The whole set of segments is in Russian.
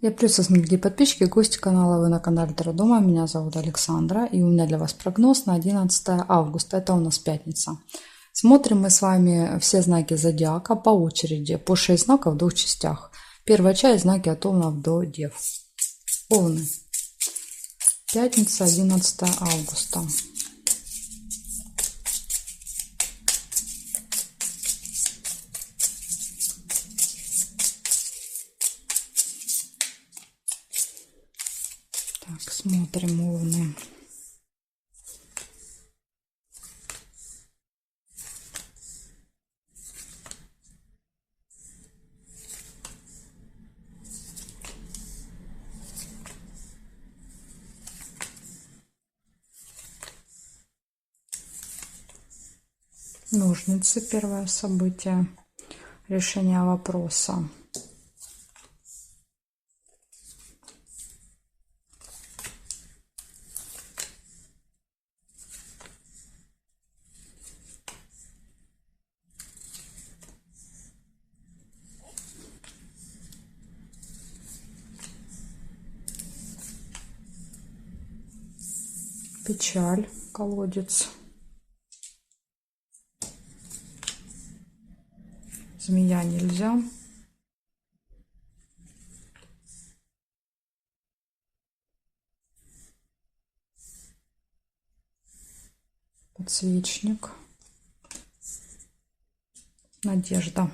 Я приветствую, дорогие подписчики, гости канала. Вы на канале Таро Дома. Меня зовут Александра. И у меня для вас прогноз на 11 августа. Это у нас пятница. Смотрим мы с вами все знаки зодиака по очереди. По 6 знаков в двух частях. Первая часть — знаки от Овнов до Дев. Овны. Пятница, 11 августа. Так, смотрим Овны. Ножницы. Первое событие. Решение вопроса. Печаль. Колодец. Змея нельзя. Подсвечник. Надежда.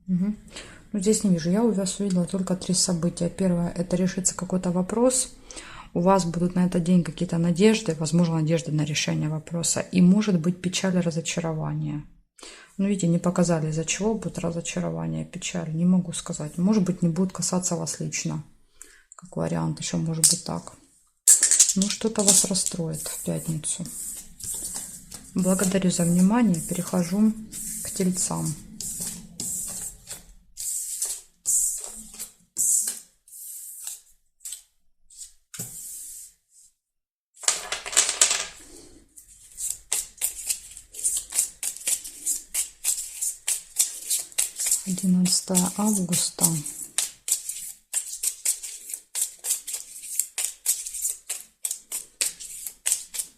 Угу. Ну, здесь не вижу. Я у вас увидела только 3 события. Первое — это решится какой-то вопрос. У вас будут на этот день какие-то надежды, возможно, надежды на решение вопроса. И может быть печаль и разочарование. Ну, видите, не показали, из-за чего будет разочарование, печаль. Не могу сказать. Может быть, не будет касаться вас лично. Как вариант, еще может быть так. Ну, что-то вас расстроит в пятницу. Благодарю за внимание. Перехожу к тельцам. Одиннадцатое августа.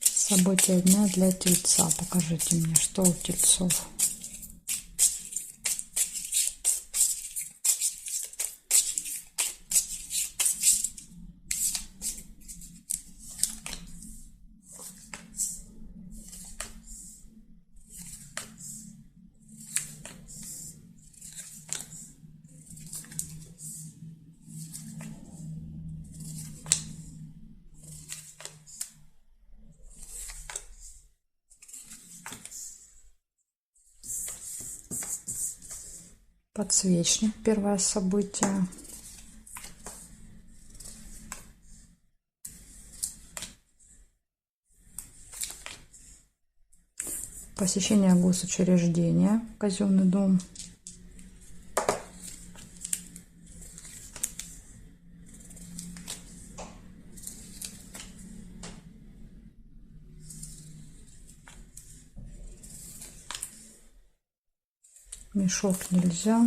События дня для тельца. Покажите мне, что у тельцов. Подсвечник. Первое событие. Посещение госучреждения. Казенный дом. Мешок нельзя.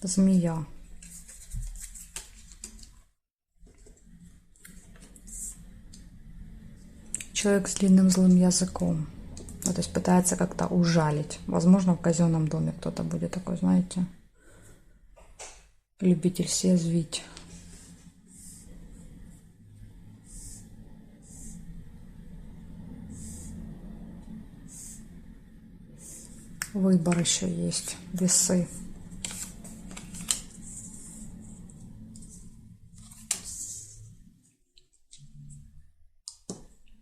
Змея. Человек с длинным злым языком. Ну, то есть пытается как-то ужалить. Возможно, в казенном доме кто-то будет такой, знаете, любитель съязвить. Выбор еще есть. Весы.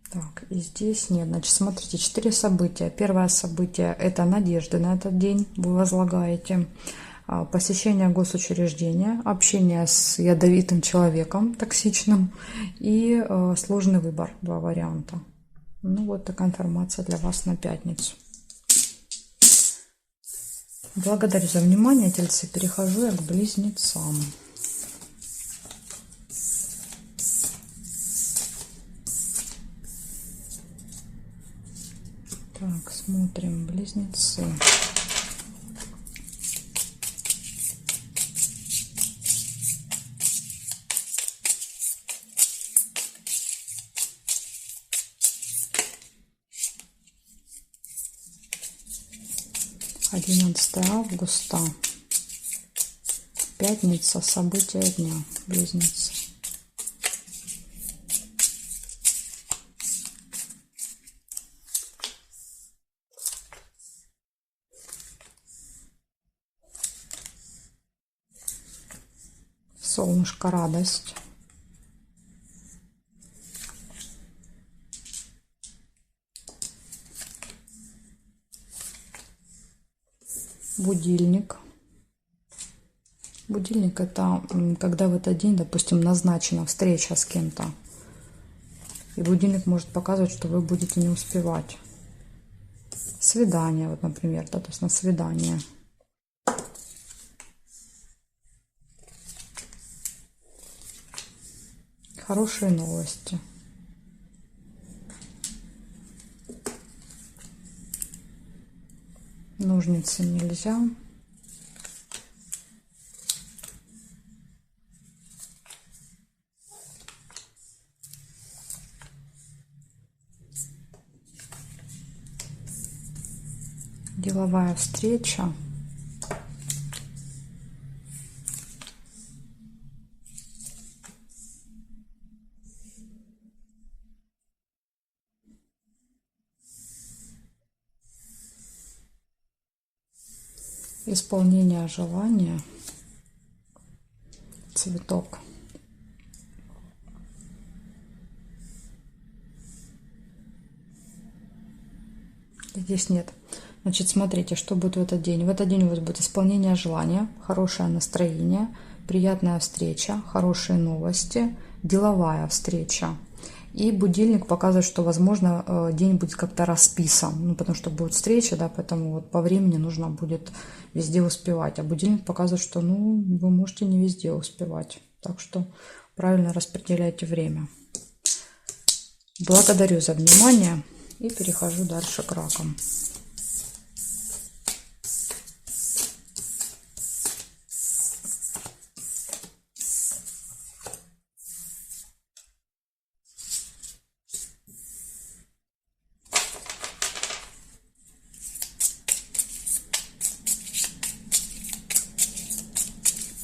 Так, и здесь нет. Значит, смотрите, 4 события. Первое событие — это надежды на этот день. Вы возлагаете. Посещение госучреждения, общение с ядовитым человеком, токсичным, и сложный выбор. 2 варианта. Ну, вот такая информация для вас на пятницу. Благодарю за внимание, тельцы. Перехожу я к близнецам. Так, смотрим, близнецы. Одиннадцатое августа. Пятница. События дня. Близнецы. Солнышко, радость. Будильник. Будильник — это когда в этот день, допустим, назначена встреча с кем-то. И будильник может показывать, что вы будете не успевать. Свидание, вот, например, да, то есть на свидание. Хорошие новости. Ножницы нельзя. Деловая встреча. Исполнение желания. Цветок. Здесь нет. Значит, смотрите, что будет в этот день. В этот день у вас будет исполнение желания, хорошее настроение, приятная встреча, хорошие новости, деловая встреча. И будильник показывает, что, возможно, день будет как-то расписан. Ну, потому что будет встреча, да, поэтому вот по времени нужно будет везде успевать. А будильник показывает, что, ну, вы можете не везде успевать. Так что правильно распределяйте время. Благодарю за внимание и перехожу дальше к ракам.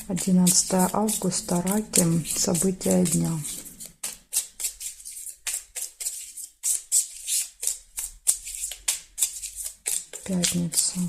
Одиннадцатое августа. Раки. События дня. Пятница.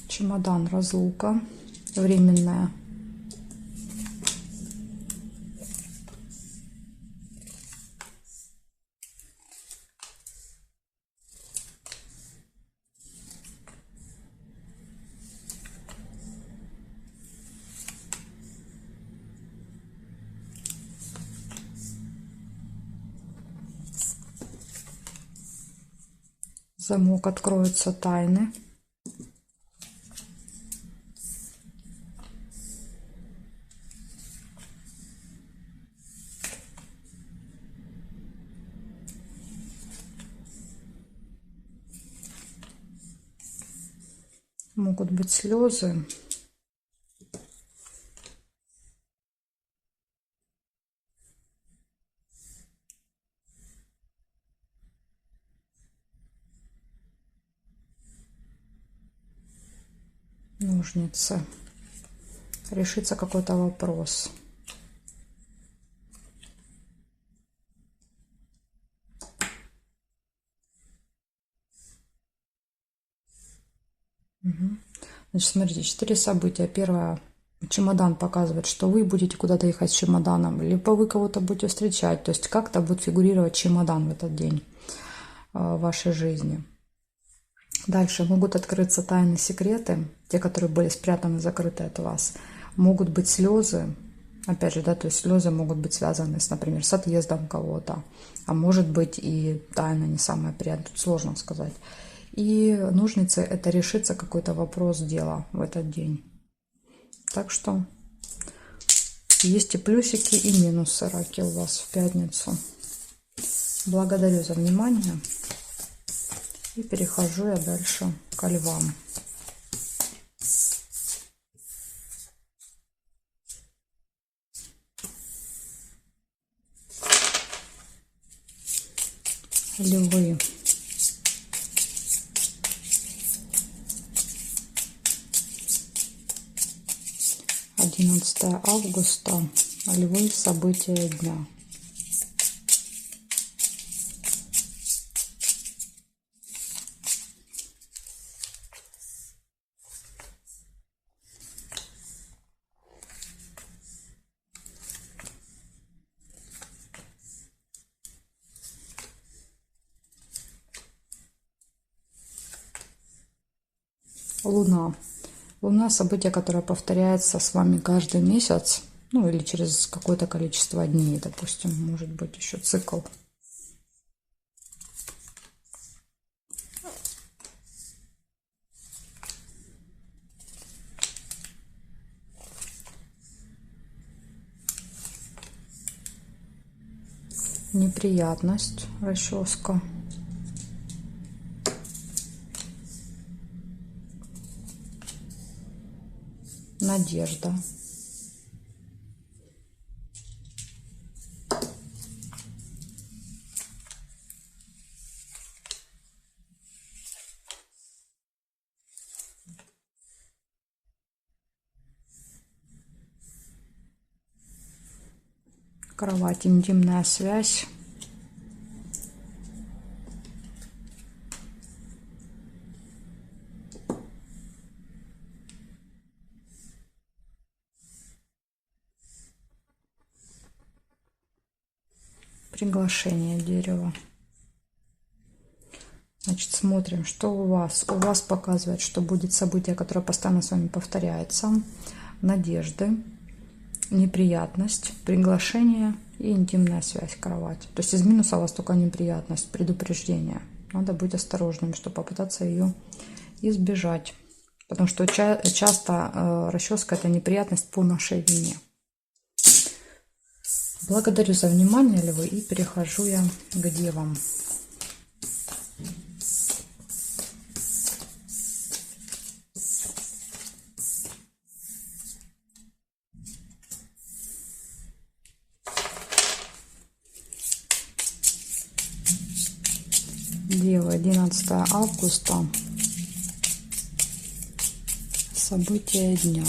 Чемодан, разлука временная. Замок, откроются тайны. Могут быть слезы. Ножницы. Решится какой-то вопрос. Угу. Значит, смотрите, 4 события. Первое чемодан показывает, что вы будете куда-то ехать с чемоданом, либо вы кого-то будете встречать. То есть как-то будет фигурировать чемодан в этот день в вашей жизни. Дальше могут открыться тайны, секреты, те, которые были спрятаны, закрыты от вас. Могут быть слезы, опять же, да, то есть слезы могут быть связаны, например, с отъездом кого-то, а может быть и тайна не самая приятная, тут сложно сказать. И ножницы – это решится какой-то вопрос дела в этот день. Так что есть и плюсики, и минусы, раки, у вас в пятницу. Благодарю за внимание. И перехожу я дальше к львам. Львы. Одиннадцатое августа. Львы. События дня. Луна. Луна – событие, которое повторяется с вами каждый месяц, ну или через какое-то количество дней, допустим, может быть еще цикл. Неприятность, расческа. Надежда. Кровать, интимная связь. Приглашение дерева. Значит, смотрим, что у вас. У вас показывает, что будет событие, которое постоянно с вами повторяется. Надежды, неприятность, приглашение и интимная связь, кровать. То есть из минуса у вас только неприятность, предупреждение. Надо быть осторожным, чтобы попытаться ее избежать. Потому что часто расческа – это неприятность по нашей вине. Благодарю за внимание, львы, и перехожу я к девам. Девы, 11 августа. События дня.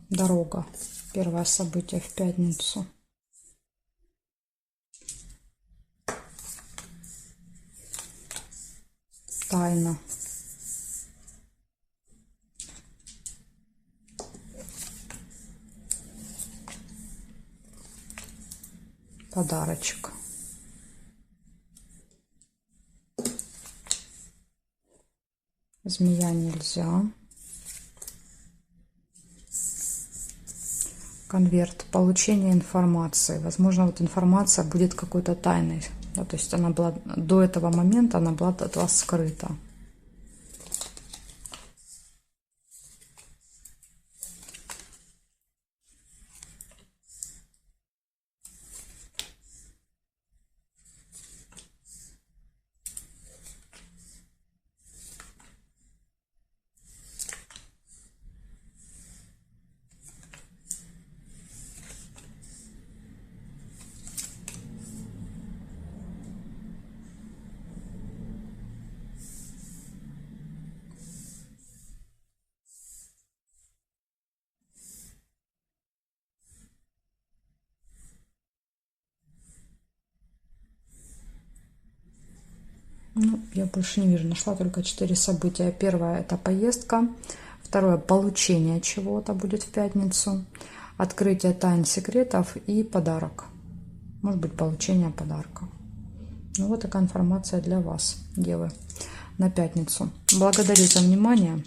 Дорога. Первое событие в пятницу. Тайна. Подарочек. Змея нельзя. Конверт. Получение информации. Возможно, вот информация будет какой-то тайной. Да, то есть она была до этого момента, она была от вас скрыта. Ну, я больше не вижу. Нашла только 4 события. Первое – это поездка. Второе – получение чего-то будет в пятницу. Открытие тайн, секретов и подарок. Может быть, получение подарка. Ну, вот такая информация для вас, девы, на пятницу. Благодарю за внимание.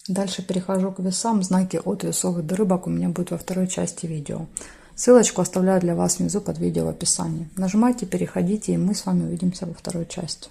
Дальше перехожу к весам. Знаки от весов и до рыбок у меня будет во второй части видео. Ссылочку оставляю для вас внизу под видео в описании. Нажимайте, переходите, и мы с вами увидимся во второй части.